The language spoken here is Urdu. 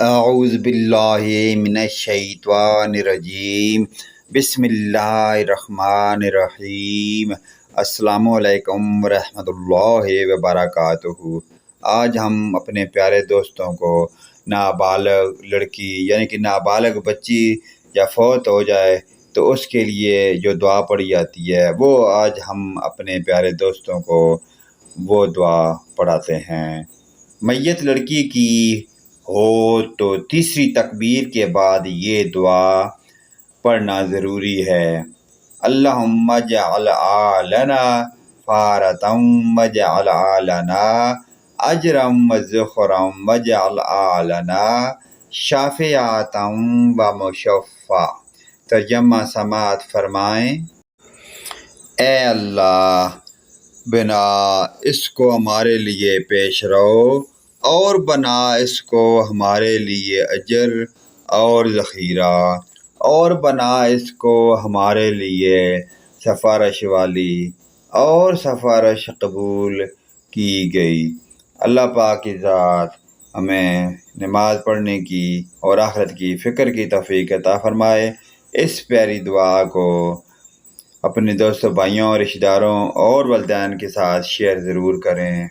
اعوذ باللہ من الشیطان الرجیم بسم اللہ الرحمن الرحیم۔ السلام علیکم ورحمۃ اللہ وبرکاتہ۔ آج ہم اپنے پیارے دوستوں کو نابالغ لڑکی یعنی کہ نابالغ بچی یا فوت ہو جائے تو اس کے لیے جو دعا پڑھی جاتی ہے وہ آج ہم اپنے پیارے دوستوں کو وہ دعا پڑھاتے ہیں۔ میت لڑکی کی ہو تو تیسری تکبیر کے بعد یہ دعا پڑھنا ضروری ہے۔ اللہم اجعل آلنا فارتم واجعل آلنا اجرم وذخرم واجعل آلنا شافعاتم و مشفع۔ ترجمہ سماعت فرمائیں۔ اے اللہ، بنا اس کو ہمارے لیے پیش رو اور بنا اس کو ہمارے لیے اجر اور ذخیرہ، اور بنا اس کو ہمارے لیے سفارش والی اور سفارش قبول کی گئی۔ اللہ پاک کی ذات ہمیں نماز پڑھنے کی اور آخرت کی فکر کی توفیق عطا فرمائے۔ اس پیاری دعا کو اپنے دوستوں، بھائیوں، رشتہ داروں اور والدین کے ساتھ شیئر ضرور کریں۔